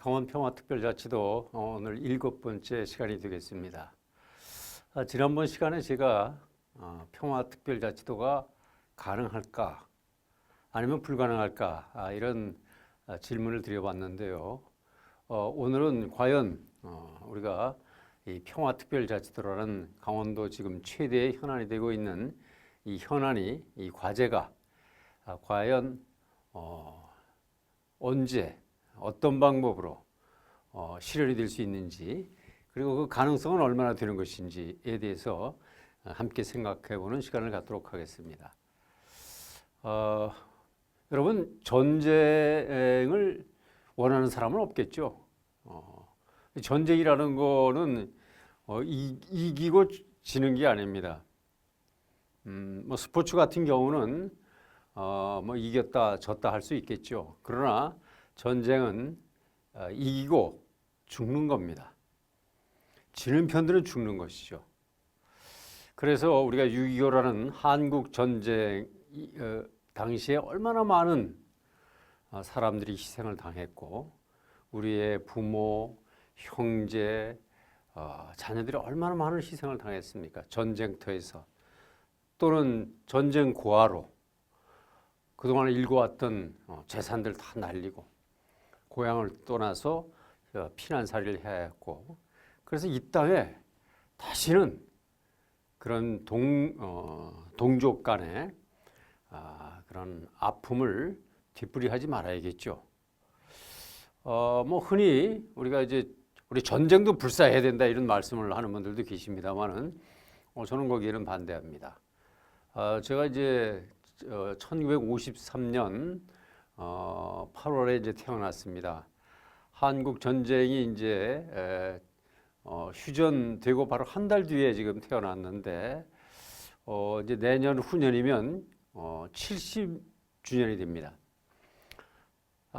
강원평화특별자치도 오늘 7번째 시간이 되겠습니다. 지난번 시간에 제가 평화특별자치도가 가능할까 아니면 불가능할까 이런 질문을 드려봤는데요. 오늘은 과연 우리가 이 평화특별자치도라는 강원도 지금 최대의 현안이 되고 있는 이 현안이, 이 과제가 과연 언제 어떤 방법으로 실현이 될 수 있는지, 그리고 그 가능성은 얼마나 되는 것인지에 대해서 함께 생각해보는 시간을 갖도록 하겠습니다. 여러분, 전쟁을 원하는 사람은 없겠죠. 전쟁이라는 거는 이기고 지는 게 아닙니다. 뭐 스포츠 같은 경우는 뭐 이겼다 졌다 할 수 있겠죠. 그러나 전쟁은 이기고 죽는 겁니다. 지는 편들은 죽는 것이죠. 그래서 우리가 6.25라는 한국 전쟁 당시에 얼마나 많은 사람들이 희생을 당했고, 우리의 부모, 형제, 자녀들이 얼마나 많은 희생을 당했습니까? 전쟁터에서 또는 전쟁 고아로 그동안 일궈왔던 재산들 다 날리고 고향을 떠나서 피난살이를 해야 했고, 그래서 이 땅에 다시는 그런 동족 간의 그런 아픔을 뒤풀이하지 말아야겠죠. 뭐 흔히 우리가 이제 우리 전쟁도 불사해야 된다 이런 말씀을 하는 분들도 계십니다만은 저는 거기에는 반대합니다. 제가 이제 1953년 8월에 이제 태어났습니다. 한국 전쟁이 이제 휴전되고 바로 한 달 뒤에 지금 태어났는데 이제 내년 후년이면 70주년이 됩니다.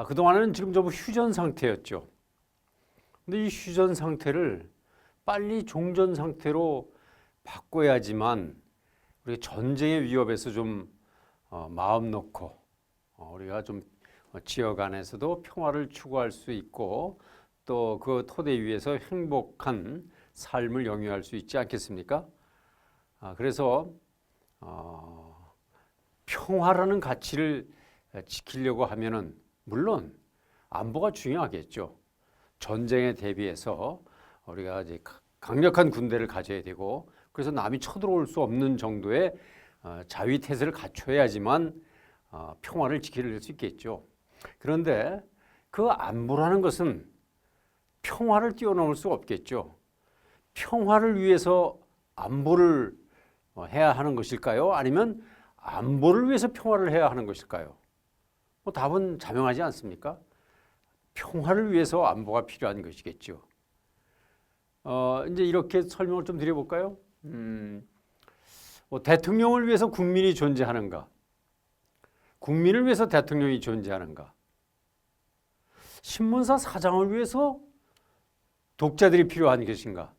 그동안은 지금 전부 휴전 상태였죠. 근데 이 휴전 상태를 빨리 종전 상태로 바꿔야지만 우리 전쟁의 위협에서 좀 마음 놓고 우리가 좀 지역 안에서도 평화를 추구할 수 있고, 또 그 토대 위에서 행복한 삶을 영위할 수 있지 않겠습니까? 그래서 평화라는 가치를 지키려고 하면은 물론 안보가 중요하겠죠. 전쟁에 대비해서 우리가 이제 강력한 군대를 가져야 되고, 그래서 남이 쳐들어올 수 없는 정도의 자위태세를 갖춰야지만 평화를 지킬 수 있겠죠. 그런데 그 안보라는 것은 평화를 뛰어넘을 수 없겠죠. 평화를 위해서 안보를 해야 하는 것일까요? 아니면 안보를 위해서 평화를 해야 하는 것일까요? 뭐 답은 자명하지 않습니까? 평화를 위해서 안보가 필요한 것이겠죠. 이제 이렇게 설명을 좀 드려볼까요? 대통령을 위해서 국민이 존재하는가? 국민을 위해서 대통령이 존재하는가? 신문사 사장을 위해서 독자들이 필요한 것인가?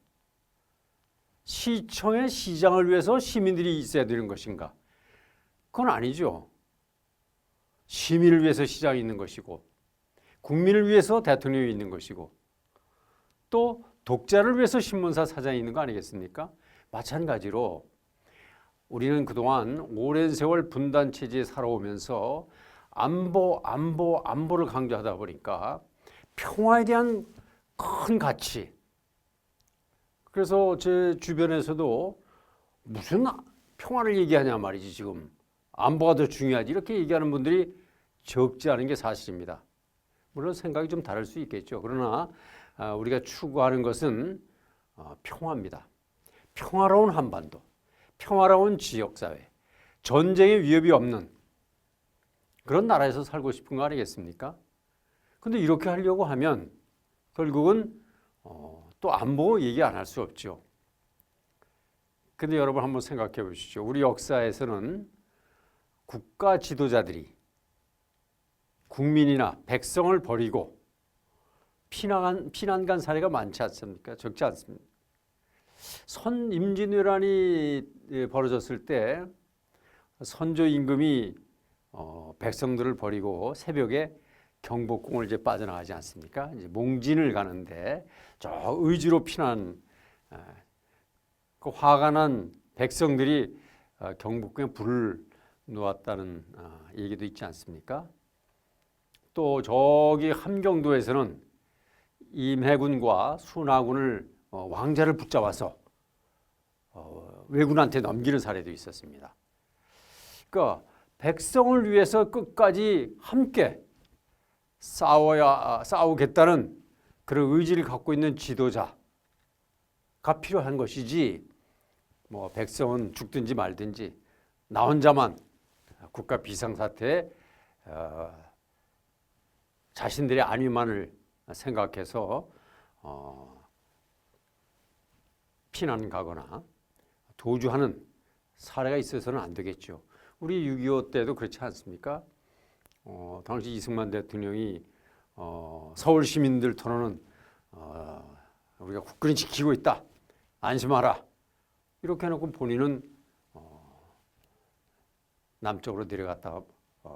시청의 시장을 위해서 시민들이 있어야 되는 것인가? 그건 아니죠. 시민을 위해서 시장이 있는 것이고, 국민을 위해서 대통령이 있는 것이고, 또 독자를 위해서 신문사 사장이 있는 거 아니겠습니까? 마찬가지로 우리는 그동안 오랜 세월 분단 체제에 살아오면서 안보를 강조하다 보니까 평화에 대한 큰 가치, 그래서 제 주변에서도 무슨 평화를 얘기하냐 말이지, 지금 안보가 더 중요하지, 이렇게 얘기하는 분들이 적지 않은 게 사실입니다. 물론 생각이 좀 다를 수 있겠죠. 그러나 우리가 추구하는 것은 평화입니다. 평화로운 한반도, 평화로운 지역사회, 전쟁의 위협이 없는 그런 나라에서 살고 싶은 거 아니겠습니까? 근데 이렇게 하려고 하면 결국은 또 안보 얘기 안 할 수 없죠. 근데 여러분 한번 생각해 보시죠. 우리 역사에서는 국가 지도자들이 국민이나 백성을 버리고 피난 간 사례가 많지 않습니까? 적지 않습니다. 임진왜란이 벌어졌을 때 선조 임금이 백성들을 버리고 새벽에 경복궁을 이제 빠져나가지 않습니까? 이제 몽진을 가는데 저 의지로 피난 그 화가 난 백성들이 경복궁에 불을 놓았다는 얘기도 있지 않습니까? 또 저기 함경도에서는 임해군과 순하군을 왕자를 붙잡아서 왜군한테 넘기는 사례도 있었습니다. 그러니까 백성을 위해서 끝까지 함께 싸우겠다는 그런 의지를 갖고 있는 지도자가 필요한 것이지, 뭐 백성은 죽든지 말든지 나 혼자만 국가 비상사태에 자신들의 안위만을 생각해서 피난 가거나 도주하는 사례가 있어서는 안 되겠죠. 우리 6.25 때도 그렇지 않습니까? 당시 이승만 대통령이 서울 시민들 토론은 우리가 국군이 지키고 있다, 안심하라, 이렇게 해놓고 본인은 남쪽으로 내려갔다가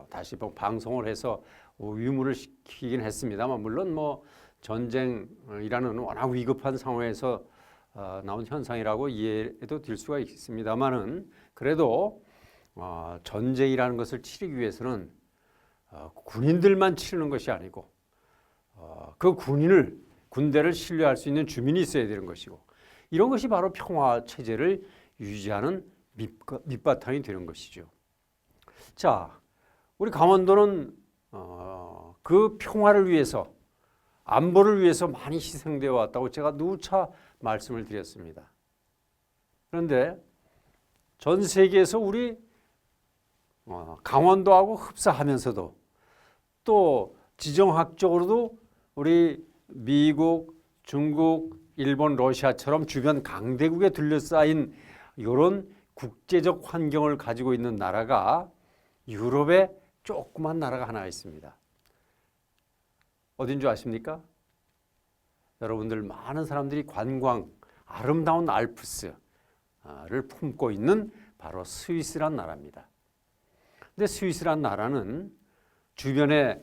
다시 방송을 해서 위문을 시키긴 했습니다만, 물론 뭐 전쟁이라는 워낙 위급한 상황에서 나온 현상이라고 이해도 될 수가 있습니다만은, 그래도 전쟁이라는 것을 치르기 위해서는 군인들만 치르는 것이 아니고 그 군대를 신뢰할 수 있는 주민이 있어야 되는 것이고, 이런 것이 바로 평화 체제를 유지하는 밑바탕이 되는 것이죠. 자, 우리 강원도는 그 평화를 위해서, 안보를 위해서 많이 희생되어 왔다고 제가 누차 말씀을 드렸습니다. 그런데 전 세계에서 우리 강원도하고 흡사하면서도 또 지정학적으로도 우리 미국, 중국, 일본, 러시아처럼 주변 강대국에 둘러싸인 이런 국제적 환경을 가지고 있는 나라가 유럽에 조그만 나라가 하나 있습니다. 어딘 줄 아십니까? 여러분들 많은 사람들이 관광, 아름다운 알프스를 품고 있는 바로 스위스란 나라입니다. 근데 스위스란 나라는 주변에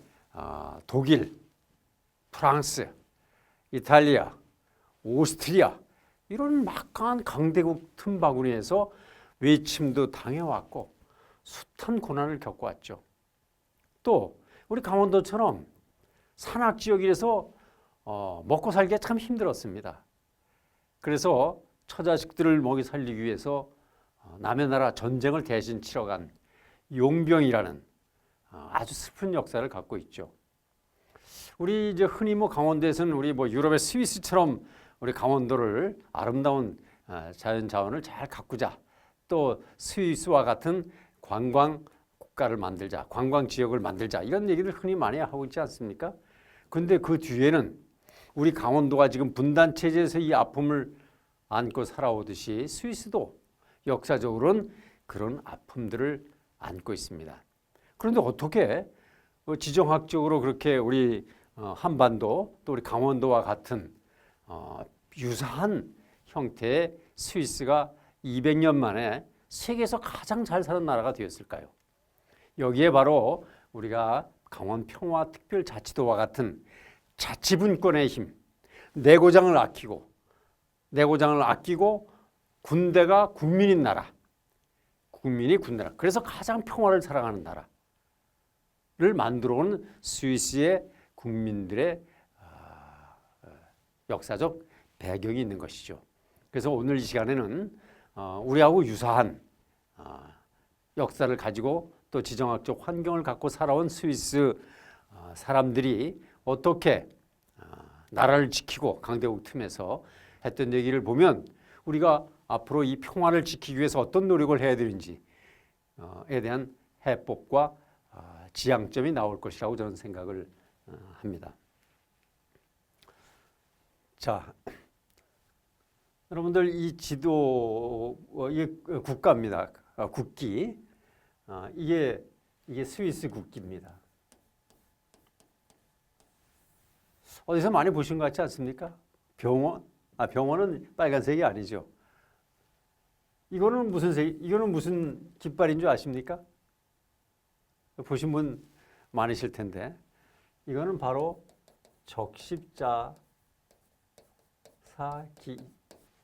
독일, 프랑스, 이탈리아, 오스트리아 이런 막강한 강대국 틈바구니에서 외침도 당해왔고 숱한 고난을 겪어왔죠. 또 우리 강원도처럼 산악지역이라서 먹고 살기가 참 힘들었습니다. 그래서 처자식들을 먹이 살리기 위해서 남의 나라 전쟁을 대신 치러간 용병이라는 아주 슬픈 역사를 갖고 있죠. 우리 이제 흔히 뭐 강원도에서는 우리 뭐 유럽의 스위스처럼 우리 강원도를 아름다운 자연 자원을 잘 가꾸자, 또 스위스와 같은 관광 국가를 만들자, 관광 지역을 만들자, 이런 얘기를 흔히 많이 하고 있지 않습니까? 근데 그 뒤에는 우리 강원도가 지금 분단 체제에서 이 아픔을 안고 살아오듯이 스위스도 역사적으로는 그런 아픔들을 안고 있습니다. 그런데 어떻게 지정학적으로 그렇게 우리 한반도 또 우리 강원도와 같은 유사한 형태의 스위스가 200년 만에 세계에서 가장 잘 사는 나라가 되었을까요? 여기에 바로 우리가 강원평화특별자치도와 같은 자치분권의 힘, 내고장을 아끼고 군대가 국민인 나라, 국민이 군나라, 그래서 가장 평화를 사랑하는 나라를 만들어온 스위스의 국민들의 역사적 배경이 있는 것이죠. 그래서 오늘 이 시간에는 우리하고 유사한 역사를 가지고 또 지정학적 환경을 갖고 살아온 스위스 사람들이 어떻게 나라를 지키고 강대국 틈에서 했던 얘기를 보면 우리가 앞으로 이 평화를 지키기 위해서 어떤 노력을 해야 되는지에 대한 해법과 지향점이 나올 것이라고 저는 생각을 합니다. 자, 여러분들 이 지도, 이 국가입니다. 국기. 이게 스위스 국기입니다. 어디서 많이 보신 것 같지 않습니까? 병원은 빨간색이 아니죠. 이거는 무슨 색? 이거는 무슨 깃발인 줄 아십니까? 보신 분 많으실 텐데, 이거는 바로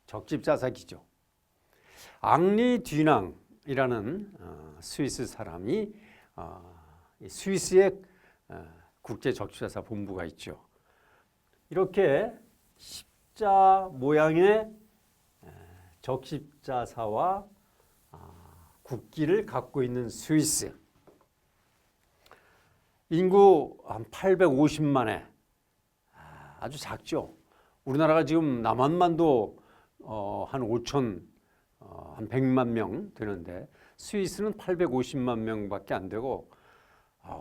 적십자사기죠. 앙리 듀낭이라는 스위스 사람이 스위스의 국제 적십자사 본부가 있죠. 이렇게 십자 모양의 적십자사와 국기를 갖고 있는 스위스. 인구 한 850만에 아주 작죠. 우리나라가 지금 남한만도 한 100만 명 되는데 스위스는 850만 명밖에 안 되고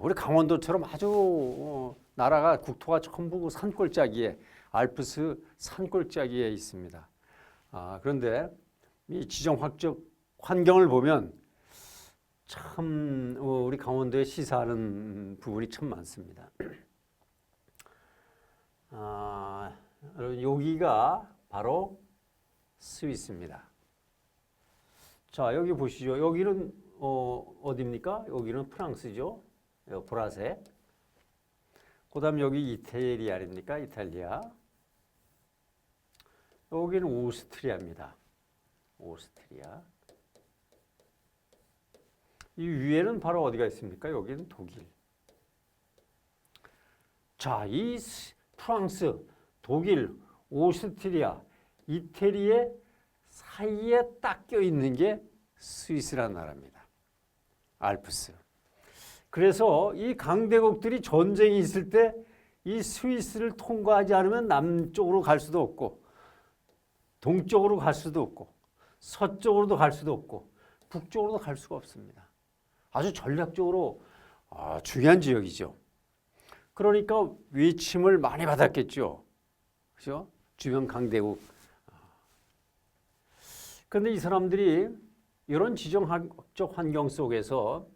우리 강원도처럼 아주 나라가 국토가 전부 산골짜기에 알프스 산골짜기에 있습니다. 그런데 이 지정학적 환경을 보면 참 우리 강원도에 시사하는 부분이 참 많습니다. 여기가 바로 스위스입니다. 자, 여기 보시죠. 여기는 어디입니까? 여기는 프랑스죠. 보라색. 그다음 여기 이태리 아닙니까? 이탈리아. 여기는 오스트리아입니다. 오스트리아. 이 위에는 바로 어디가 있습니까? 여기는 독일. 자, 이 프랑스, 독일, 오스트리아, 이태리의 사이에 딱 껴있는 게 스위스라는 나라입니다. 알프스. 그래서 이 강대국들이 전쟁이 있을 때 이 스위스를 통과하지 않으면 남쪽으로 갈 수도 없고 동쪽으로 갈 수도 없고 서쪽으로도 갈 수도 없고 북쪽으로도 갈 수가 없습니다. 아주 전략적으로 중요한 지역이죠. 그러니까 위침을 많이 받았겠죠. 그렇죠? 주변 강대국. 그런데 이 사람들이 이런 지정학적 환경 속에서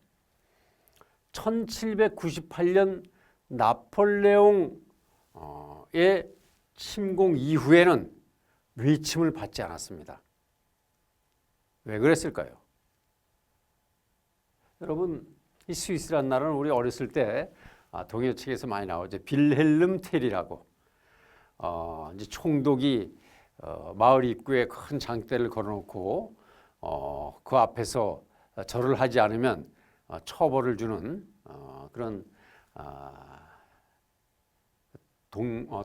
1798년 나폴레옹의 침공 이후에는 위침을 받지 않았습니다. 왜 그랬을까요? 여러분, 이 스위스라는 나라는 우리 어렸을 때 동요책에서 많이 나오죠. 빌헬름 텔이라고. 이제 총독이 마을 입구에 큰 장대를 걸어놓고 그 앞에서 절을 하지 않으면 처벌을 주는 그런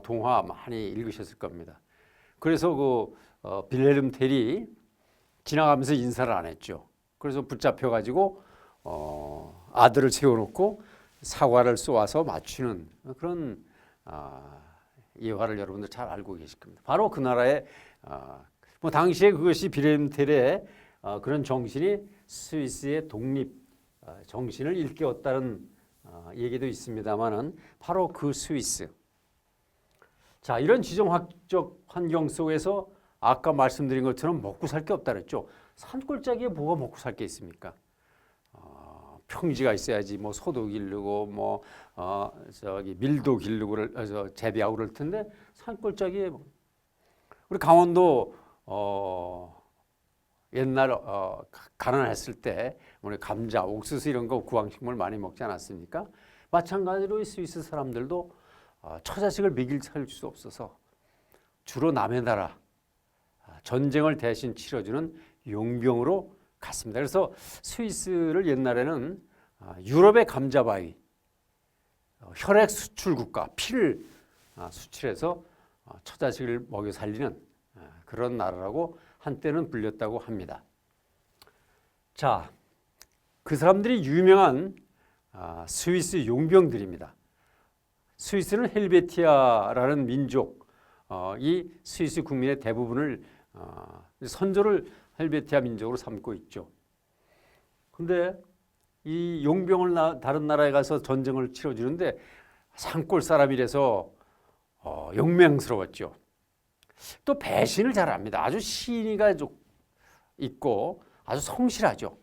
동화 많이 읽으셨을 겁니다. 그래서 그 빌헬름 텔이 지나가면서 인사를 안 했죠. 그래서 붙잡혀가지고 아들을 세워놓고 사과를 쏘아서 맞추는 그런 예화를 여러분들 잘 알고 계실 겁니다. 바로 그 나라의 뭐 당시에 그것이 빌헬름 텔의 그런 정신이 스위스의 독립 정신을 일깨웠다는 얘기도 있습니다만은 바로 그 스위스. 자, 이런 지정학적 환경 속에서 아까 말씀드린 것처럼 먹고 살 게 없다 그랬죠. 산골짜기에 뭐가 먹고 살 게 있습니까? 평지가 있어야지 뭐 소도 기르고 뭐 밀도 기르고 재배하고 그럴 텐데 산골짜기에 우리 강원도 옛날 가난했을 때 우리 감자, 옥수수 이런 거 구황식물 많이 먹지 않았습니까? 마찬가지로 이 스위스 사람들도 처자식을 먹일 살 수 없어서 주로 남의 나라 전쟁을 대신 치러주는 용병으로 갔습니다. 그래서 스위스를 옛날에는 유럽의 감자바위, 혈액 수출 국가, 피를 수출해서 처자식을 먹여 살리는 그런 나라라고 한때는 불렸다고 합니다. 자, 그 사람들이 유명한 스위스 용병들입니다. 스위스는 헬베티아라는 민족, 이 스위스 국민의 대부분을 선조를 헬베티아 민족으로 삼고 있죠. 근데 이 용병을 다른 나라에 가서 전쟁을 치러주는데 산골 사람이라서 용맹스러웠죠. 또 배신을 잘합니다. 아주 신의가 있고 아주 성실하죠.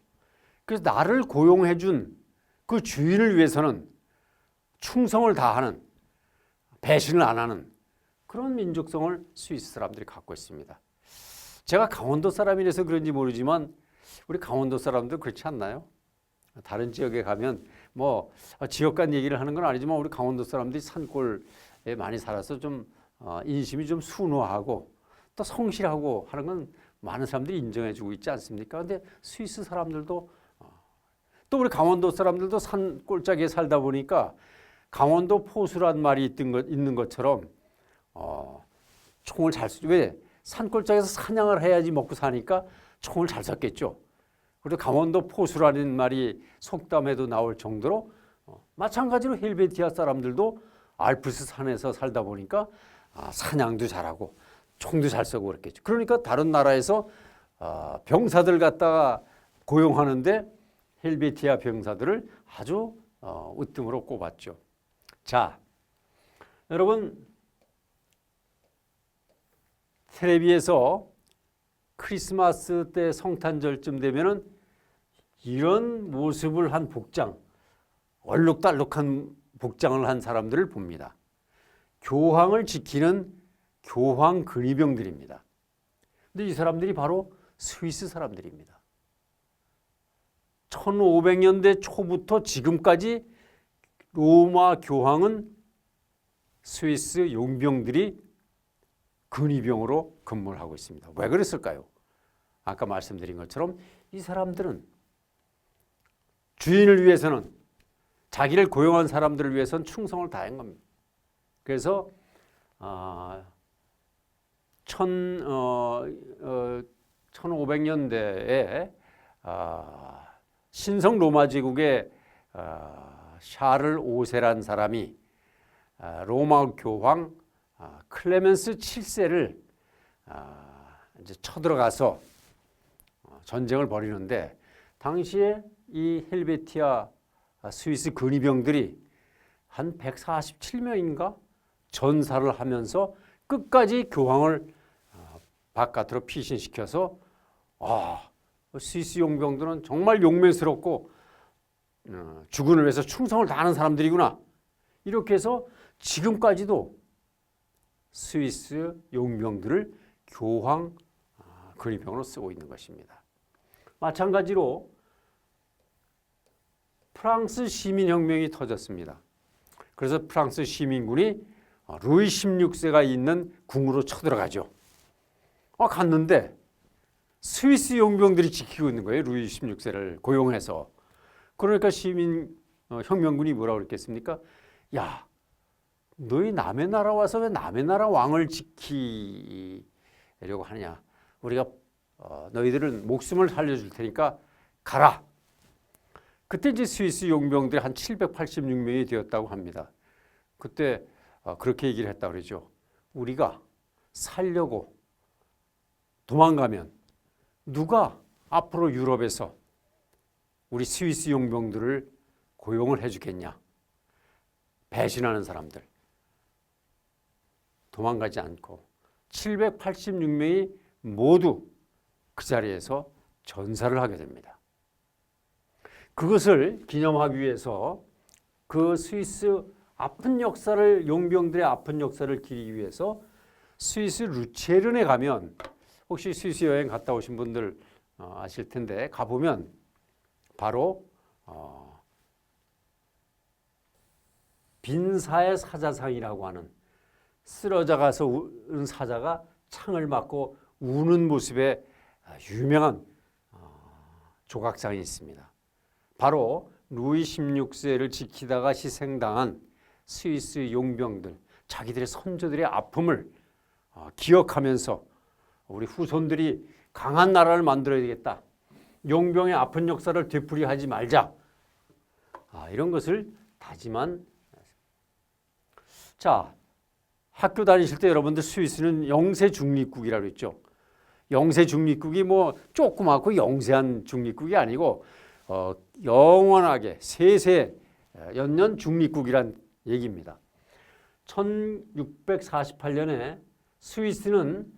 그래서 나를 고용해준 그 주인을 위해서는 충성을 다하는, 배신을 안 하는 그런 민족성을 스위스 사람들이 갖고 있습니다. 제가 강원도 사람이라서 그런지 모르지만 우리 강원도 사람들 그렇지 않나요? 다른 지역에 가면 뭐 지역 간 얘기를 하는 건 아니지만 우리 강원도 사람들이 산골에 많이 살아서 좀 인심이 좀 순화하고 또 성실하고 하는 건 많은 사람들이 인정해주고 있지 않습니까? 근데 스위스 사람들도 또 우리 강원도 사람들도 산 꼴짝에 살다 보니까 강원도 포수란 말이 있는 것처럼 총을 잘 쏘죠. 왜? 산골짜기에서 사냥을 해야지 먹고 사니까 총을 잘 쐈겠죠. 그리고 강원도 포수라는 말이 속담에도 나올 정도로 마찬가지로 헬베티아 사람들도 알프스 산에서 살다 보니까 사냥도 잘하고 총도 잘 쏘고 그랬겠죠. 그러니까 다른 나라에서 병사들 갖다가 고용하는데 헬베티아 병사들을 아주 으뜸으로 꼽았죠. 자, 여러분 텔레비에서 크리스마스 때 성탄절쯤 되면은 이런 모습을 한 복장, 얼룩달룩한 복장을 한 사람들을 봅니다. 교황을 지키는 교황 근위병들입니다. 근데 이 사람들이 바로 스위스 사람들입니다. 1500년대 초부터 지금까지 로마 교황은 스위스 용병들이 근위병으로 근무를 하고 있습니다. 왜 그랬을까요? 아까 말씀드린 것처럼 이 사람들은 주인을 위해서는 자기를 고용한 사람들을 위해서는 충성을 다한 겁니다. 그래서 1500년대에 신성 로마 제국의 샤를 5세란 사람이 로마 교황 클레멘스 7세를 이제 쳐들어가서 전쟁을 벌이는데 당시에 이 헬베티아 스위스 근위병들이 한 147명인가 전사를 하면서 끝까지 교황을 바깥으로 피신시켜서 스위스 용병들은 정말 용맹스럽고 주군을 위해서 충성을 다하는 사람들이구나. 이렇게 해서 지금까지도 스위스 용병들을 교황 근위병으로 쓰고 있는 것입니다. 마찬가지로 프랑스 시민혁명이 터졌습니다. 그래서 프랑스 시민군이 루이 16세가 있는 궁으로 쳐들어가죠. 갔는데 스위스 용병들이 지키고 있는 거예요. 루이 16세를 고용해서. 그러니까 시민혁명군이 뭐라고 그랬겠습니까? 야, 너희 남의 나라 와서 왜 남의 나라 왕을 지키려고 하느냐. 우리가 너희들은 목숨을 살려줄 테니까 가라. 그때 이제 스위스 용병들이 한 786명이 되었다고 합니다. 그때 그렇게 얘기를 했다고 그러죠. 우리가 살려고 도망가면 누가 앞으로 유럽에서 우리 스위스 용병들을 고용을 해주겠냐. 배신하는 사람들. 도망가지 않고 786명이 모두 그 자리에서 전사를 하게 됩니다. 그것을 기념하기 위해서 그 스위스 아픈 역사를 용병들의 아픈 역사를 기리기 위해서 스위스 루체른에 가면 혹시 스위스 여행 갔다 오신 분들 아실 텐데 가보면 바로 빈사의 사자상이라고 하는 쓰러져 가서 우는 사자가 창을 맞고 우는 모습의 유명한 조각상이 있습니다. 바로 루이 16세를 지키다가 희생당한 스위스 용병들, 자기들의 선조들의 아픔을 기억하면서 우리 후손들이 강한 나라를 만들어야 되겠다. 용병의 아픈 역사를 되풀이하지 말자. 이런 것을 다짐한. 자, 학교 다니실 때 여러분들 스위스는 영세 중립국이라고 했죠. 영세 중립국이 뭐 조그맣고 영세한 중립국이 아니고 영원하게 세세 연년 중립국이란 얘기입니다. 1648년에 스위스는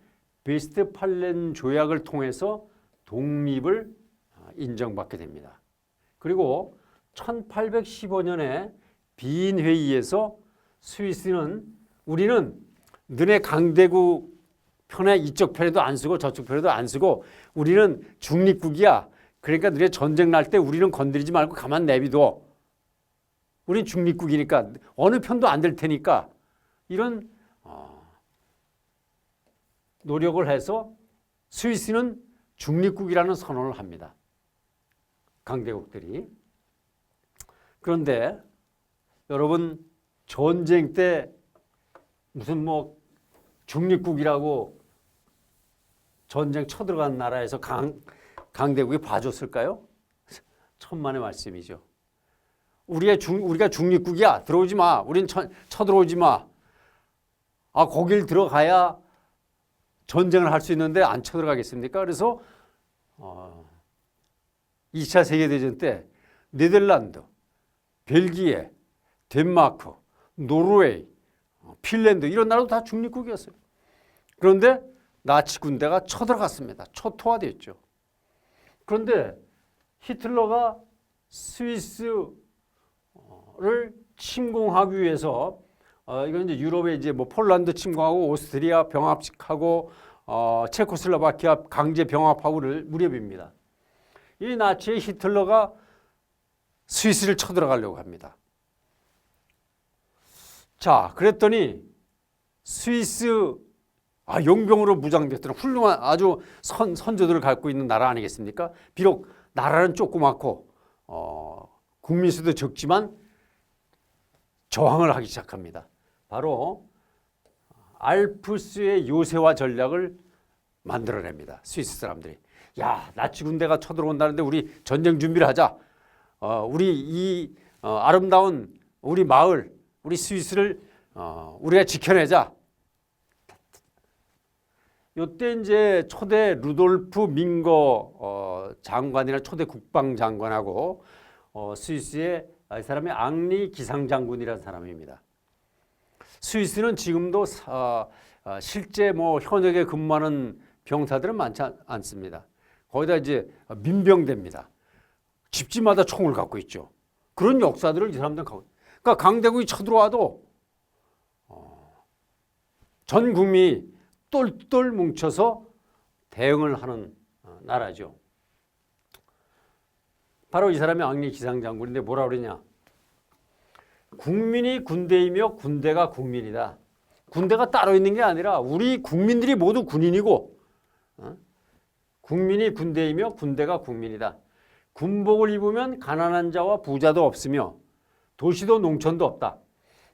베스트팔렌 조약을 통해서 독립을 인정받게 됩니다. 그리고 1815년에 빈 회의에서 스위스는 우리는 너네 강대국 편에 이쪽 편에도 안 쓰고 저쪽 편에도 안 쓰고 우리는 중립국이야. 그러니까 너네 전쟁 날 때 우리는 건드리지 말고 가만 내비둬. 우린 중립국이니까 어느 편도 안 될 테니까 이런 노력을 해서 스위스는 중립국이라는 선언을 합니다. 강대국들이. 그런데 여러분 전쟁 때 무슨 뭐 중립국이라고 전쟁 쳐들어간 나라에서 강대국이 봐줬을까요? 천만의 말씀이죠. 우리가 중립국이야. 들어오지 마. 우린 쳐들어오지 마. 거길 들어가야 전쟁을 할 수 있는데 안 쳐들어가겠습니까? 그래서 2차 세계대전 때 네덜란드, 벨기에, 덴마크, 노르웨이, 핀란드 이런 나라도 다 중립국이었어요. 그런데 나치 군대가 쳐들어갔습니다. 초토화됐죠. 그런데 히틀러가 스위스를 침공하기 위해서 이건 이제 유럽에 이제 뭐 폴란드 침공하고 오스트리아 병합하고 체코슬로바키아 강제 병합하고를 무렵입니다. 이 나치의 히틀러가 스위스를 쳐들어가려고 합니다. 자, 그랬더니 스위스 용병으로 무장됐던 훌륭한 아주 선조들을 갖고 있는 나라 아니겠습니까? 비록 나라는 조그맣고 국민 수도 적지만 저항을 하기 시작합니다. 바로 알프스의 요새화 전략을 만들어냅니다. 스위스 사람들이. 야, 나치 군대가 쳐들어온다는데 우리 전쟁 준비를 하자. 우리 이 아름다운 우리 마을, 우리 스위스를 우리가 지켜내자. 이때 이제 초대 루돌프 밍거 장관이나 초대 국방장관하고 스위스의 이 사람이 앙리 기상장군이라는 사람입니다. 스위스는 지금도 실제 뭐 현역에 근무하는 병사들은 많지 않습니다. 거기다 이제 민병대입니다. 집집마다 총을 갖고 있죠. 그런 역사들을 이 사람들은 갖고. 그러니까 강대국이 쳐들어와도 전 국민이 똘똘 뭉쳐서 대응을 하는 나라죠. 바로 이 사람이 앙리 기상장군인데 뭐라 그러냐? 국민이 군대이며 군대가 국민이다. 군대가 따로 있는 게 아니라 우리 국민들이 모두 군인이고 국민이 군대이며 군대가 국민이다. 군복을 입으면 가난한 자와 부자도 없으며 도시도 농촌도 없다.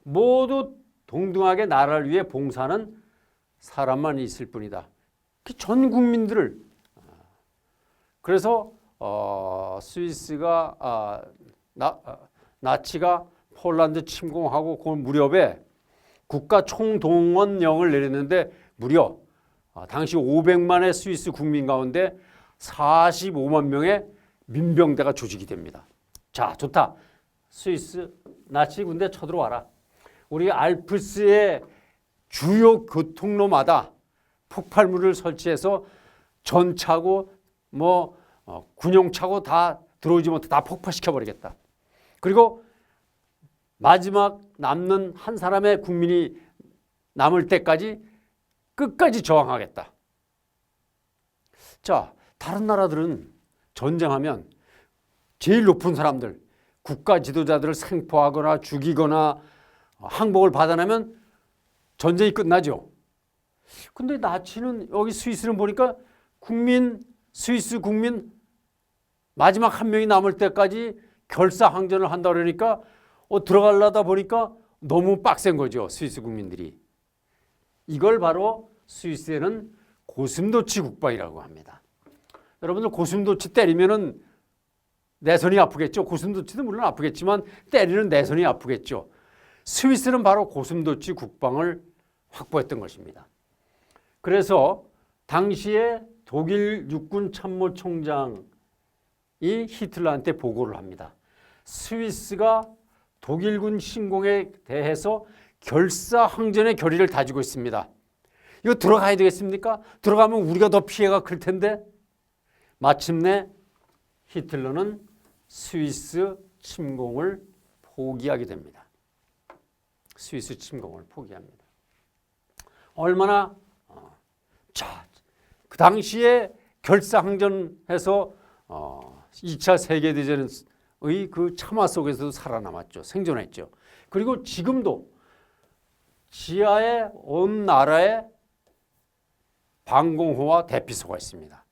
모두 동등하게 나라를 위해 봉사하는 사람만 있을 뿐이다. 전 국민들을. 그래서 스위스가 나치가 폴란드 침공하고 그 무렵에 국가 총동원령을 내렸는데 무려 당시 500만의 스위스 국민 가운데 45만 명의 민병대가 조직이 됩니다. 자, 좋다. 스위스 나치 군대 쳐들어와라. 우리 알프스의 주요 교통로마다 폭발물을 설치해서 전차고 뭐 군용차고 다 들어오지 못해 다 폭파시켜 버리겠다. 그리고 마지막 남는 한 사람의 국민이 남을 때까지 끝까지 저항하겠다. 자, 다른 나라들은 전쟁하면 제일 높은 사람들, 국가 지도자들을 생포하거나 죽이거나 항복을 받아내면 전쟁이 끝나죠. 근데 나치는 여기 스위스는 보니까 스위스 국민 마지막 한 명이 남을 때까지 결사항전을 한다 그러니까 들어가려다 보니까 너무 빡센 거죠. 스위스 국민들이. 이걸 바로 스위스에는 고슴도치 국방이라고 합니다. 여러분들 고슴도치 때리면은 내 손이 아프겠죠. 고슴도치도 물론 아프겠지만 때리는 내 손이 아프겠죠. 스위스는 바로 고슴도치 국방을 확보했던 것입니다. 그래서 당시에 독일 육군 참모총장이 히틀러한테 보고를 합니다. 스위스가 독일군 침공에 대해서 결사항전의 결의를 다지고 있습니다. 이거 들어가야 되겠습니까? 들어가면 우리가 더 피해가 클 텐데. 마침내 히틀러는 스위스 침공을 포기하게 됩니다. 스위스 침공을 포기합니다. 얼마나 그 당시에 결사항전해서 2차 세계대전을 그 참화 속에서도 살아남았죠. 생존했죠. 그리고 지금도 지하에 온 나라에 방공호와 대피소가 있습니다.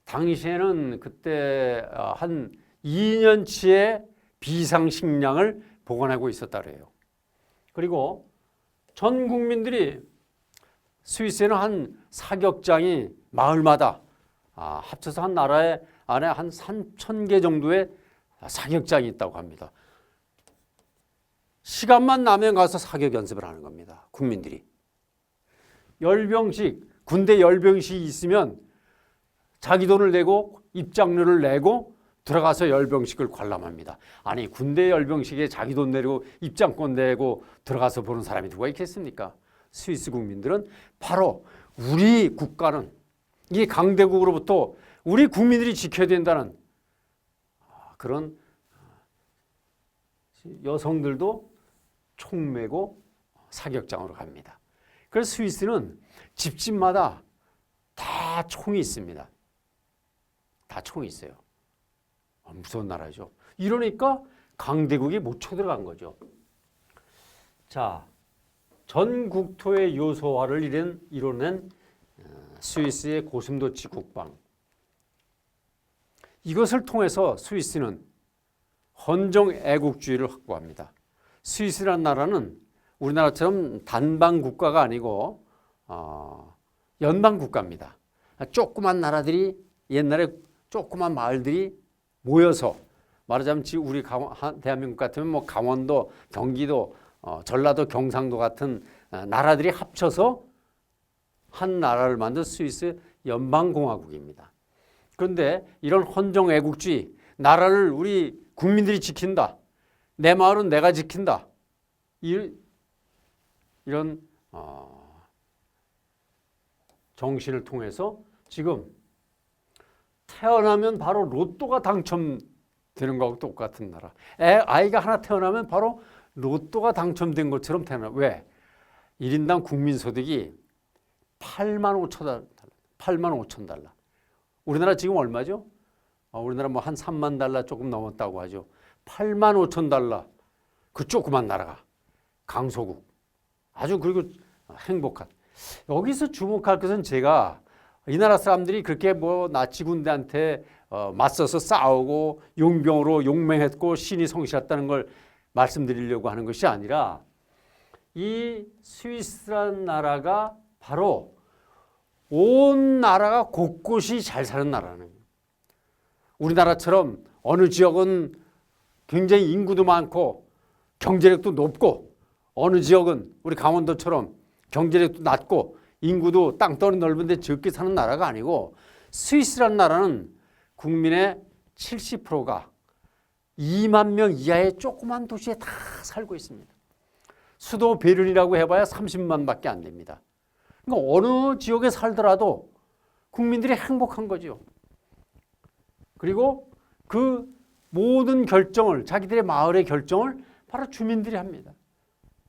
당시에는 그때 한 2년치의 비상식량을 보관하고 있었다 그래요. 그리고 전 국민들이 스위스에는 한 사격장이 마을마다 합쳐서 한 나라에 안에 한 3,000개 정도의 사격장이 있다고 합니다. 시간만 나면 가서 사격 연습을 하는 겁니다. 국민들이. 열병식, 군대 열병식이 있으면 자기 돈을 내고 입장료를 내고 들어가서 열병식을 관람합니다. 아니 군대 열병식에 자기 돈 내고 입장권 내고 들어가서 보는 사람이 누가 있겠습니까? 스위스 국민들은 바로 우리 국가는 이 강대국으로부터 우리 국민들이 지켜야 된다는 그런 여성들도 총 메고 사격장으로 갑니다. 그래서 스위스는 집집마다 다 총이 있습니다. 다 총이 있어요. 무서운 나라죠. 이러니까 강대국이 못 쳐들어간 거죠. 자, 전 국토의 요소화를 이뤄낸 스위스의 고슴도치 국방. 이것을 통해서 스위스는 헌정 애국주의를 확보합니다. 스위스라는 나라는 우리나라처럼 단방 국가가 아니고 연방 국가입니다. 조그만 나라들이 옛날에 조그만 마을들이 모여서 말하자면 지금 우리 대한민국 같으면 뭐 강원도, 경기도, 전라도, 경상도 같은 나라들이 합쳐서 한 나라를 만든 스위스 연방공화국입니다. 그런데 이런 헌정애국주의, 나라를 우리 국민들이 지킨다. 내 마을은 내가 지킨다. 이런 정신을 통해서 지금 태어나면 바로 로또가 당첨되는 거하고 똑같은 나라. 아이가 하나 태어나면 바로 로또가 당첨된 것처럼 태어나. 왜? 1인당 국민소득이 8만 5천 달러. 8만 5천 달러. 우리나라 지금 얼마죠? 우리나라 뭐 한 3만 달러 조금 넘었다고 하죠. 8만 5천 달러. 그 조그만 나라가. 강소국. 아주 그리고 행복한. 여기서 주목할 것은 제가 이 나라 사람들이 그렇게 뭐 나치 군대한테 맞서서 싸우고 용병으로 용맹했고 신이 성실했다는 걸 말씀드리려고 하는 것이 아니라 이 스위스라는 나라가 바로 온 나라가 곳곳이 잘 사는 나라는 거예요. 우리나라처럼 어느 지역은 굉장히 인구도 많고 경제력도 높고 어느 지역은 우리 강원도처럼 경제력도 낮고 인구도 땅덩어리 넓은데 적게 사는 나라가 아니고 스위스라는 나라는 국민의 70%가 2만 명 이하의 조그만 도시에 다 살고 있습니다. 수도 베른이라고 해봐야 30만밖에 안 됩니다. 그러니까 어느 지역에 살더라도 국민들이 행복한 거죠. 그리고 그 모든 결정을 자기들의 마을의 결정을 바로 주민들이 합니다.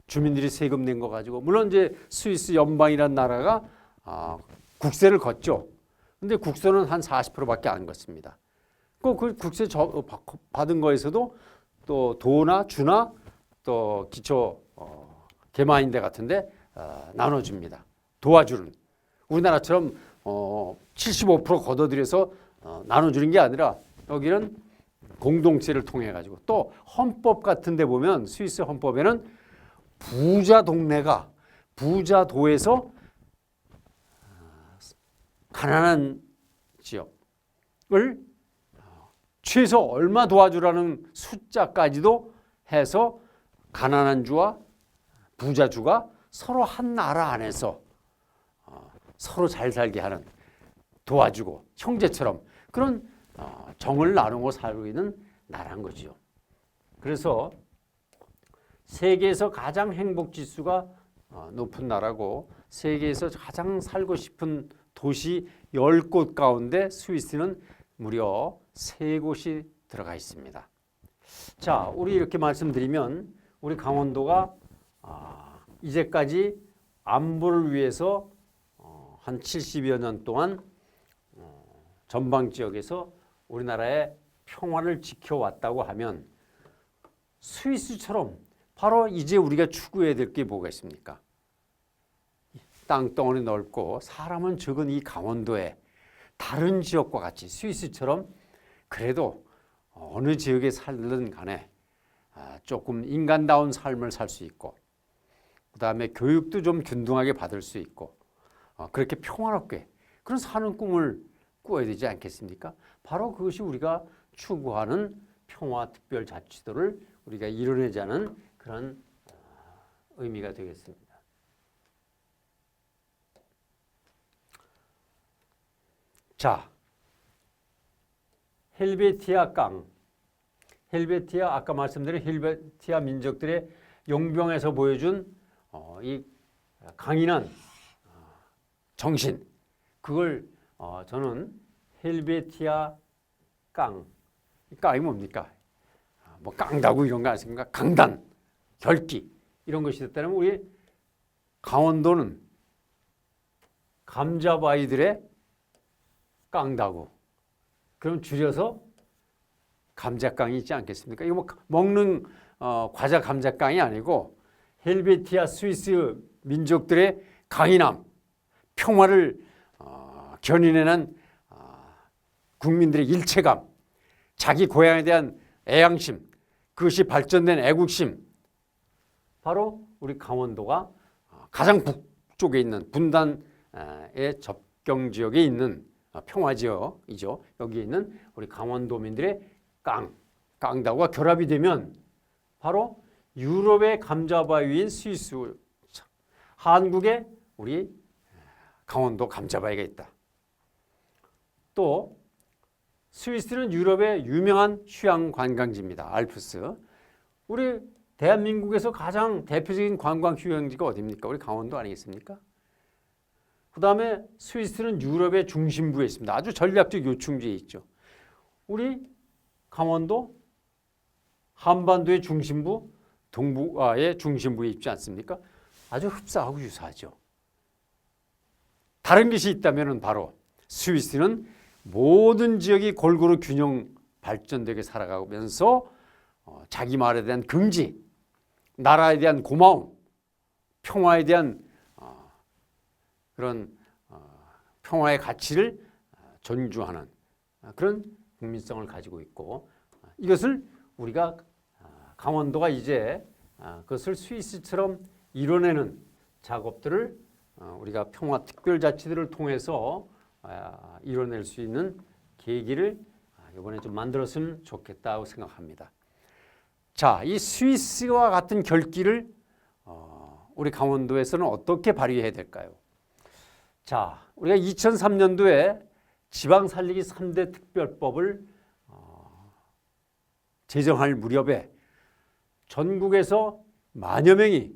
주민들이 세금 낸 거 가지고 물론 이제 스위스 연방이라는 나라가 국세를 걷죠. 근데 국세는 한 40%밖에 안 걷습니다. 그 국세 받은 거에서도 또 도나 주나 또 기초 개마인대 같은데 나눠줍니다. 도와주는 우리나라처럼 75% 걷어들여서 나눠주는 게 아니라 여기는 공동체를 통해 가지고 또 헌법 같은 데 보면 스위스 헌법에는 부자 동네가 부자도에서 가난한 지역을 최소 얼마 도와주라는 숫자까지도 해서 가난한 주와 부자주가 서로 한 나라 안에서 서로 잘 살게 하는 도와주고 형제처럼 그런 정을 나누고 살고 있는 나라인 거죠. 그래서 세계에서 가장 행복 지수가 높은 나라고 세계에서 가장 살고 싶은 도시 10곳 가운데 스위스는 무려 3곳이 들어가 있습니다. 자, 우리 이렇게 말씀드리면 우리 강원도가 이제까지 안보를 위해서 한 70여 년 동안 전방 지역에서 우리나라의 평화를 지켜왔다고 하면 스위스처럼 바로 이제 우리가 추구해야 될 게 뭐가 있습니까? 땅덩어리 넓고 사람은 적은 이 강원도에 다른 지역과 같이 스위스처럼 그래도 어느 지역에 살든 간에 조금 인간다운 삶을 살 수 있고 그다음에 교육도 좀 균등하게 받을 수 있고 그렇게 평화롭게 그런 사는 꿈을 꾸어야 되지 않겠습니까? 바로 그것이 우리가 추구하는 평화특별자치도를 우리가 이뤄내자는 그런 의미가 되겠습니다. 자, 헬베티아 깡. 헬베티아 아까 말씀드린 헬베티아 민족들의 용병에서 보여준 이 강인한 정신 그걸 저는 헬베티아 깡. 깡이 뭡니까? 뭐 깡다구 이런 거 아십니까? 강단, 결기 이런 것이 됐다면 우리 강원도는 감자바위들의 깡다구. 그럼 줄여서 감자깡이 있지 않겠습니까? 이거 뭐 먹는 과자 감자깡이 아니고 헬베티아 스위스 민족들의 강인함, 평화를 견인해낸 국민들의 일체감, 자기 고향에 대한 애양심, 그것이 발전된 애국심. 바로 우리 강원도가 가장 북쪽에 있는 분단의 접경 지역에 있는 평화지역이죠. 여기에 있는 우리 강원도민들의 깡다구가 결합이 되면 바로 유럽의 감자바위인 스위스, 한국에 우리 강원도 감자바위가 있다. 또 스위스는 유럽의 유명한 휴양 관광지입니다. 알프스. 우리 대한민국에서 가장 대표적인 관광 휴양지가 어디입니까? 우리 강원도 아니겠습니까? 그 다음에 스위스는 유럽의 중심부에 있습니다. 아주 전략적 요충지에 있죠. 우리 강원도 한반도의 중심부, 동북아의 중심부에 있지 않습니까? 아주 흡사하고 유사하죠. 다른 것이 있다면 바로 스위스는 모든 지역이 골고루 균형 발전되게 살아가면서 자기 말에 대한 긍지, 나라에 대한 고마움, 평화에 대한 그런 평화의 가치를 존중하는 그런 국민성을 가지고 있고 이것을 우리가 강원도가 이제 그것을 스위스처럼 이뤄내는 작업들을 우리가 평화특별자치들을 통해서 이뤄낼 수 있는 계기를 이번에 좀 만들었으면 좋겠다고 생각합니다. 자, 이 스위스와 같은 결기를 우리 강원도에서는 어떻게 발휘해야 될까요? 자, 우리가 2003년도에 지방 살리기 3대 특별법을 제정할 무렵에 전국에서 만여 명이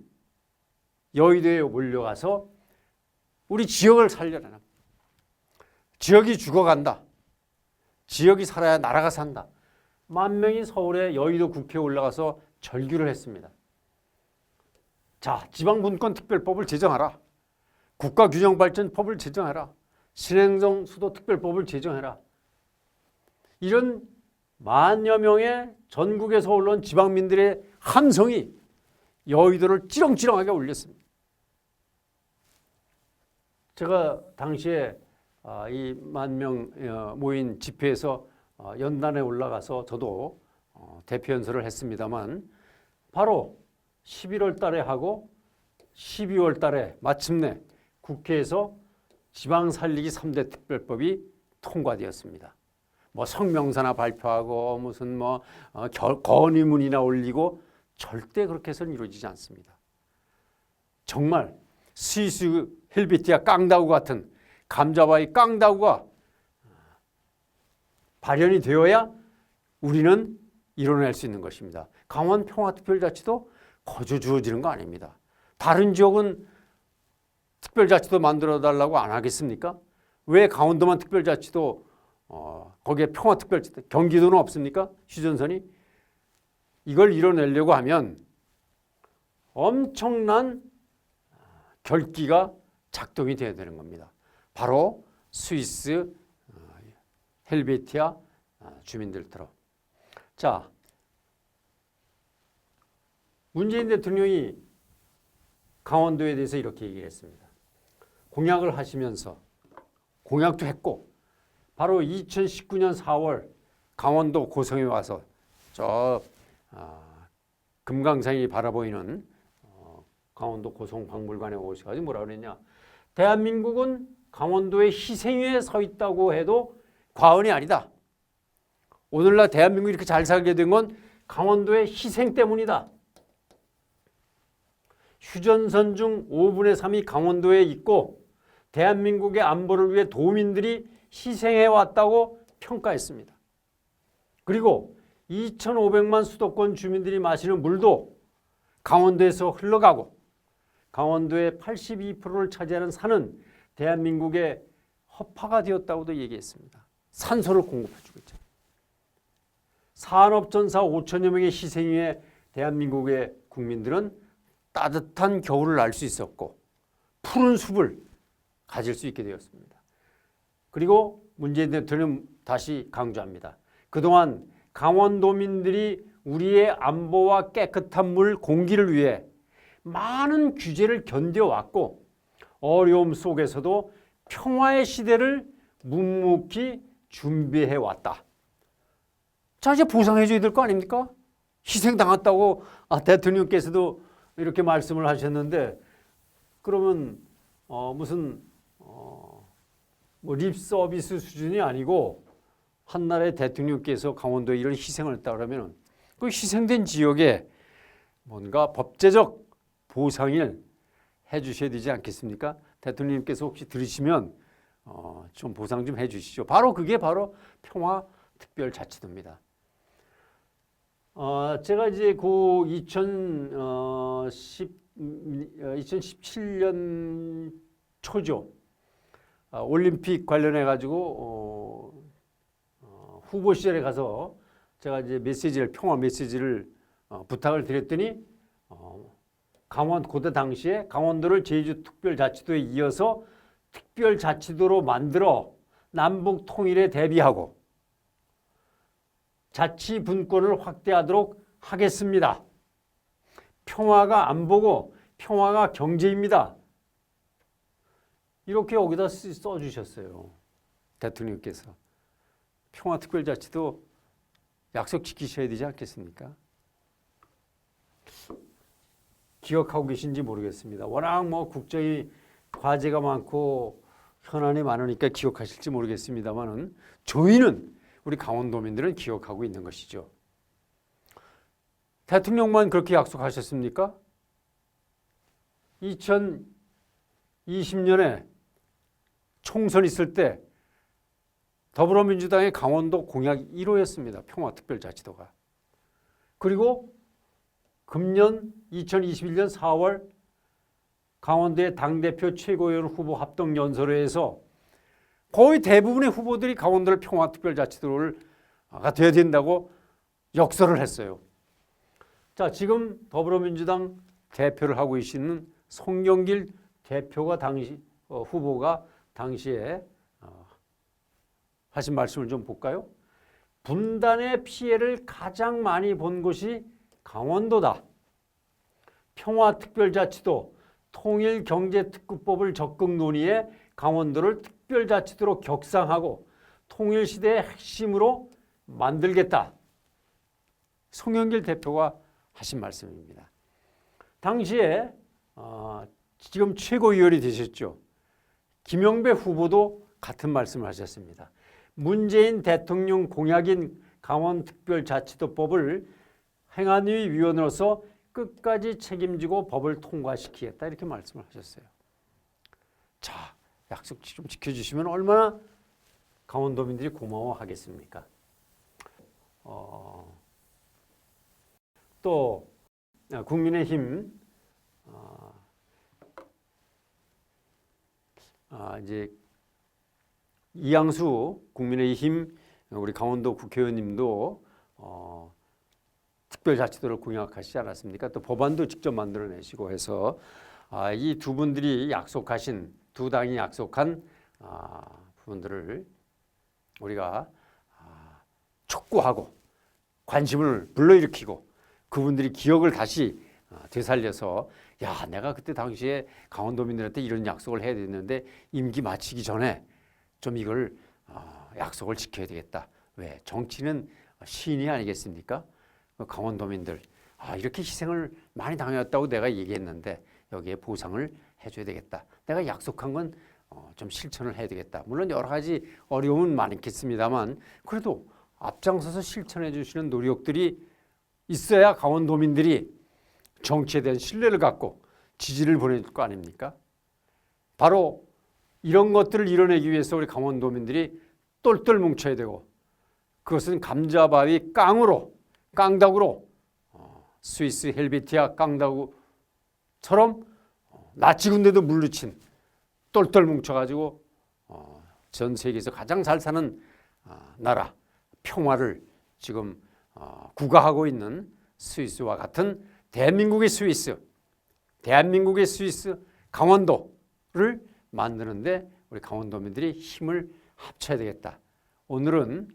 여의도에 몰려가서 우리 지역을 살려라. 지역이 죽어간다. 지역이 살아야 나라가 산다. 10,000명이 서울의 여의도 국회에 올라가서 절규를 했습니다. 자, 지방분권특별법을 제정하라. 국가균형발전법을 제정해라. 신행정 수도특별법을 제정해라. 이런 만여 명의 전국에서 올라온 지방민들의 함성이 여의도를 찌렁찌렁하게 울렸습니다. 제가 당시에 이 10,000명 모인 집회에서 연단에 올라가서 저도 대표 연설을 했습니다만 바로 11월 달에 하고 12월 달에 마침내 국회에서 지방 살리기 3대 특별법이 통과되었습니다. 뭐 성명서나 발표하고 무슨 뭐 건의문이나 올리고 절대 그렇게 해서는 이루어지지 않습니다. 정말 스위스 헬베티아 깡다구 같은 감자바위 깡다구가 발현이 되어야 우리는 이뤄낼 수 있는 것입니다. 강원 평화특별자치도 거저 주어지는 거 아닙니다. 다른 지역은 특별자치도 만들어달라고 안 하겠습니까? 왜 강원도만 특별자치도 거기에 평화특별자치도 경기도는 없습니까? 휴전선이 이걸 이뤄내려고 하면 엄청난 결기가 작동이 돼야 되는 겁니다. 바로 스위스 헬베티아 주민들처럼 자, 문재인 대통령이 강원도에 대해서 이렇게 얘기를 했습니다. 공약을 하시면서 공약도 했고 바로 2019년 4월 강원도 고성에 와서 저 금강산이 바라보이는 강원도 고성박물관에 오셔가지고 뭐라 그랬냐. 대한민국은 강원도의 희생위에 서 있다고 해도 과언이 아니다. 오늘날 대한민국이 이렇게 잘 살게 된 건 강원도의 희생 때문이다. 휴전선 중 5분의 3이 강원도에 있고 대한민국의 안보를 위해 도민들이 희생해왔다고 평가했습니다. 그리고 2,500만 수도권 주민들이 마시는 물도 강원도에서 흘러가고 강원도의 82%를 차지하는 산은 대한민국의 허파가 되었다고도 얘기했습니다. 산소를 공급해주고 있죠. 산업전사 5천여 명의 희생 위에 대한민국의 국민들은 따뜻한 겨울을 알 수 있었고 푸른 숲을 가질 수 있게 되었습니다. 그리고 문재인 대통령 다시 강조합니다. 그동안 강원도민들이 우리의 안보와 깨끗한 물, 공기를 위해 많은 규제를 견뎌왔고 어려움 속에서도 평화의 시대를 묵묵히 준비해왔다. 자, 이제 보상해줘야 될 거 아닙니까? 희생당했다고 대통령께서도 이렇게 말씀을 하셨는데 그러면 무슨 립 서비스 수준이 아니고 한나라의 대통령께서 강원도에 이런 희생을 했다 그러면 그 희생된 지역에 뭔가 법제적 보상을 해주셔야 되지 않겠습니까? 대통령님께서 혹시 들으시면 좀 보상 좀 해주시죠. 바로 그게 바로 평화특별자치도입니다. 제가 이제 그 2017년 초죠. 올림픽 관련해 가지고 후보 시절에 가서 제가 이제 평화 메시지를 부탁을 드렸더니 그때 당시에 강원도를 제주특별자치도에 이어서 특별자치도로 만들어 남북 통일에 대비하고 자치 분권을 확대하도록 하겠습니다. 평화가 안보고 평화가 경제입니다. 이렇게 여기다 써주셨어요. 대통령께서. 평화특별자치도 약속 지키셔야 되지 않겠습니까? 기억하고 계신지 모르겠습니다. 워낙 국정이 과제가 많고 현안이 많으니까 기억하실지 모르겠습니다만은 저희는 우리 강원도민들은 기억하고 있는 것이죠. 대통령만 그렇게 약속하셨습니까? 2020년에 총선 있을 때 더불어민주당의 강원도 공약 1호였습니다. 평화특별자치도가. 그리고 금년 2021년 4월 강원도의 당대표 최고위원 후보 합동연설회에서 거의 대부분의 후보들이 강원도를 평화특별자치도가 돼야 된다고 역설을 했어요. 자, 지금 더불어민주당 대표를 하고 계시는 송영길 대표가 후보가 당시에 하신 말씀을 좀 볼까요? 분단의 피해를 가장 많이 본 곳이 강원도다. 평화특별자치도 통일경제특구법을 적극 논의해 강원도를 특별자치도로 격상하고 통일시대의 핵심으로 만들겠다. 송영길 대표가 하신 말씀입니다. 당시에 지금 최고위원이 되셨죠. 김영배 후보도 같은 말씀을 하셨습니다. 문재인 대통령 공약인 강원특별자치도법을 행안위 위원으로서 끝까지 책임지고 법을 통과시키겠다 이렇게 말씀을 하셨어요. 자, 약속 좀 지켜주시면 얼마나 강원도민들이 고마워하겠습니까? 또 국민의힘 이제 이양수 국민의힘 우리 강원도 국회의원님도 특별자치도를 공약하시지 않았습니까? 또 법안도 직접 만들어내시고 해서 이 두 분들이 약속하신 두 당이 약속한 부분들을 우리가 촉구하고 관심을 불러일으키고 그분들이 기억을 다시 되살려서 야, 내가 그때 당시에 강원도민들한테 이런 약속을 해야 되는데 임기 마치기 전에 좀 이걸 약속을 지켜야 되겠다. 왜? 정치는 신이 아니겠습니까? 강원도민들 이렇게 희생을 많이 당했다고 내가 얘기했는데 여기에 보상을 해줘야 되겠다. 내가 약속한 건 좀 실천을 해야 되겠다. 물론 여러 가지 어려움은 많겠습니다만 그래도 앞장서서 실천해 주시는 노력들이 있어야 강원도민들이 정치에 대한 신뢰를 갖고 지지를 보내줄 거 아닙니까? 바로 이런 것들을 이뤄내기 위해서 우리 강원도민들이 똘똘 뭉쳐야 되고 그것은 감자바위 깡다구로 스위스 헬베티아 깡다구처럼 나치 군대도 물리친 똘똘 뭉쳐가지고 전 세계에서 가장 잘 사는 나라 평화를 지금 구가하고 있는 스위스와 같은 대한민국의 스위스 강원도를 만드는데 우리 강원도민들이 힘을 합쳐야 되겠다. 오늘은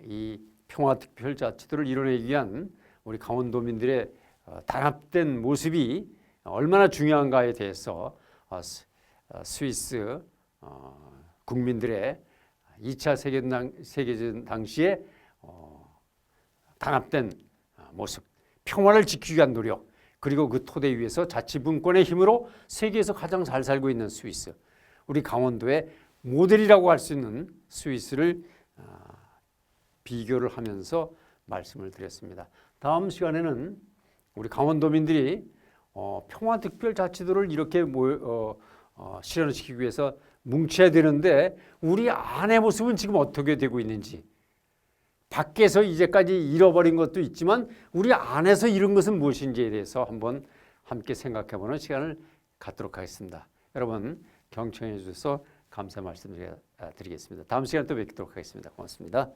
이 평화특별자치도를 이뤄내기 위한 우리 강원도민들의 단합된 모습이 얼마나 중요한가에 대해서 스위스 국민들의 2차 세계전 당시에 단합된 모습, 평화를 지키기 위한 노력, 그리고 그 토대 위에서 자치분권의 힘으로 세계에서 가장 잘 살고 있는 스위스, 우리 강원도의 모델이라고 할 수 있는 스위스를 비교를 하면서 말씀을 드렸습니다. 다음 시간에는 우리 강원도민들이 평화특별자치도를 이렇게 실현시키기 위해서 뭉쳐야 되는데 우리 안의 모습은 지금 어떻게 되고 있는지, 밖에서 이제까지 잃어버린 것도 있지만 우리 안에서 잃은 것은 무엇인지에 대해서 한번 함께 생각해보는 시간을 갖도록 하겠습니다. 여러분 경청해 주셔서 감사 말씀드리겠습니다. 다음 시간에 또 뵙도록 하겠습니다. 고맙습니다.